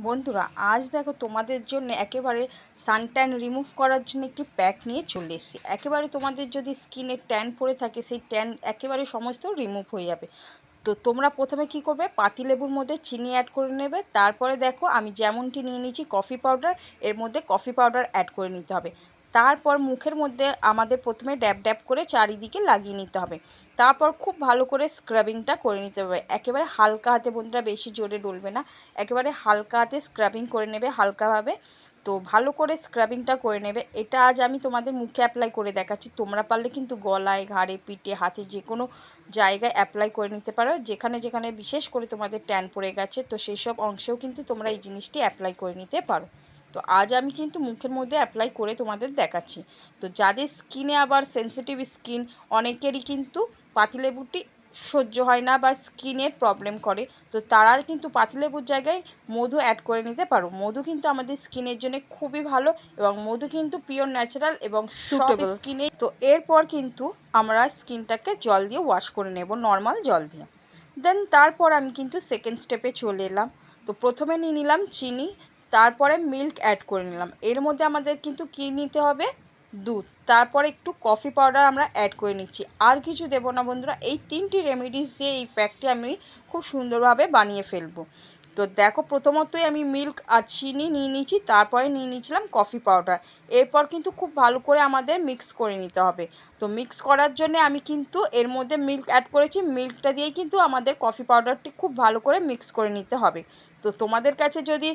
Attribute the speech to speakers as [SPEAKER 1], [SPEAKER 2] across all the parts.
[SPEAKER 1] বন্ধুরা আজ দেখো তোমাদের জন্য একেবারে সানট্যান রিমুভ করার জন্য একটি প্যাক নিয়ে চলে এসেছি। একেবারে তোমাদের যদি স্কিনে ট্যান পড়ে থাকে সেই ট্যান একেবারে সমস্ত রিমুভ হয়ে যাবে। তো তোমরা প্রথমে কি করবে, পাতিলেবুর মধ্যে চিনি অ্যাড করে নেবে। তারপরে দেখো আমি যেমনটি নিয়ে নিয়েছি কফি পাউডার, এর মধ্যে কফি পাউডার অ্যাড করে নিতে হবে। তারপর মুখের মধ্যে আমাদের প্রথমে ড্যাব ড্যাব করে চারিদিকে লাগিয়ে নিতে হবে। তারপর খুব ভালো করে স্ক্রাবিংটা করে নিতে হবে। একেবারে হালকা হাতে, বন্ধুরা বেশি জোরে ডলবে না, একেবারে হালকা হাতে স্ক্রাবিং করে নেবে হালকাভাবে। তো ভালো করে স্ক্রাবিংটা করে নেবে। এটা আজ আমি তোমাদের মুখে অ্যাপ্লাই করে দেখাচ্ছি, তোমরা পারলে কিন্তু গলায়, ঘাড়ে, পিঠে, হাতে যে কোনো জায়গায় অ্যাপ্লাই করে নিতে পারো। যেখানে যেখানে বিশেষ করে তোমাদের ট্যান পড়ে গেছে, তো সেই সব অংশেও কিন্তু তোমরা এই জিনিসটি অ্যাপ্লাই করে নিতে পারো। তো আজ আমি কিন্তু মুখের মধ্যে অ্যাপ্লাই করে তোমাদের দেখাচ্ছি। তো যাদের স্কিনে আবার সেনসিটিভ স্কিন, অনেকেরই কিন্তু পাতিলেবুটি সহ্য হয় না বা স্কিনের প্রবলেম করে, তো তারা কিন্তু পাতিলেবুর জায়গায় মধু অ্যাড করে নিতে পারো। মধু কিন্তু আমাদের স্কিনের জন্য খুবই ভালো, এবং মধু কিন্তু পিওর ন্যাচারাল এবং সুটেবল স্কিনে। তো এরপর কিন্তু আমরা স্কিনটাকে জল দিয়ে ওয়াশ করে নেব, নর্মাল জল দিয়ে। দেন তারপর আমি কিন্তু সেকেন্ড স্টেপে চলে এলাম। তো প্রথমে নিয়ে নিলাম চিনি, তারপরে মিল্ক অ্যাড করে নিলাম। এর মধ্যে আমাদের কিন্তু কী নিতে হবে, দুধ, তারপরে একটু কফি পাউডার আমরা অ্যাড করে নিচ্ছি। আর কিছু দেবো না বন্ধুরা, এই তিনটি রেমেডিস দিয়ে এই প্যাকটি আমি খুব সুন্দরভাবে বানিয়ে ফেলবো। তো দেখো প্রথমতই আমি মিল্ক আর চিনি নিয়ে নিয়েছি, তারপরে নিয়ে নিয়েছিলাম কফি পাউডার। এরপর কিন্তু খুব ভালো করে আমাদের মিক্স করে নিতে হবে। তো মিক্স করার জন্য আমি কিন্তু এর মধ্যে মিল্ক অ্যাড করেছি, মিল্কটা দিয়েই কিন্তু আমাদের কফি পাউডারটি খুব ভালো করে মিক্স করে নিতে হবে। তো তোমাদের কাছে যদি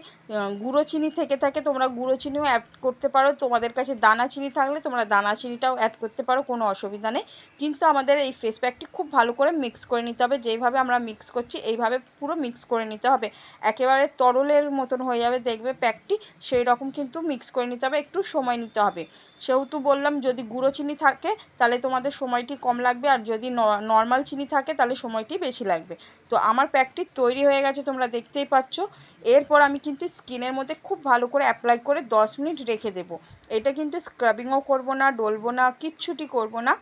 [SPEAKER 1] গুঁড়ো চিনি থেকে থাকে তোমরা গুঁড়ো চিনিও অ্যাড করতে পারো, তোমাদের কাছে দানা চিনি থাকলে তোমরা দানা চিনিটাও অ্যাড করতে পারো, কোনো অসুবিধা নেই। কিন্তু আমাদের এই ফেস প্যাকটি খুব ভালো করে মিক্স করে নিতে হবে। যেইভাবে আমরা মিক্স করছি এইভাবে পুরো মিক্স করে নিতে হবে, একেবারে তরলের মতন হয়ে যাবে দেখবে প্যাকটি, সেই রকম কিন্তু মিক্স করে নিতে হবে, একটু সময় নিতে হবে। সেহেতু বললাম যদি গুঁড়ো চিনি থাকে তাহলে তোমাদের সময়টি কম লাগবে, আর যদি নর্মাল চিনি থাকে তাহলে সময়টি বেশি লাগবে। তো আমার প্যাকটি তৈরি হয়ে গেছে, তোমরা দেখতেই পাচ্ছ। এরপর আমি কিন্তু স্কিনের মধ্যে খুব ভালো করে অ্যাপ্লাই করে 10 মিনিট রেখে দেবো। এটা কিন্তু স্ক্রাবিংও করব না, ডলবো না, কিচ্ছুটি করব না।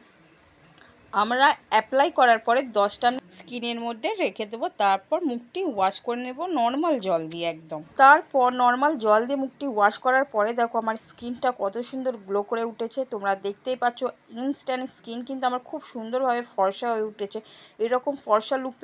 [SPEAKER 1] আমরা অ্যাপ্লাই করার পরে 10টা স্কিনের মধ্যে রেখে দেবো। তারপর মুখটি ওয়াশ করে নেব নর্মাল জল দিয়ে একদম। তারপর নর্মাল জল দিয়ে মুখটি ওয়াশ করার পরে দেখো আমার স্কিনটা কত সুন্দর গ্লো করে উঠেছে, তোমরা দেখতেই পাচ্ছ। ইনস্ট্যান্ট স্কিন কিন্তু আমার খুব সুন্দরভাবে ফর্সা হয়ে উঠেছে। এরকম ফর্সা লুক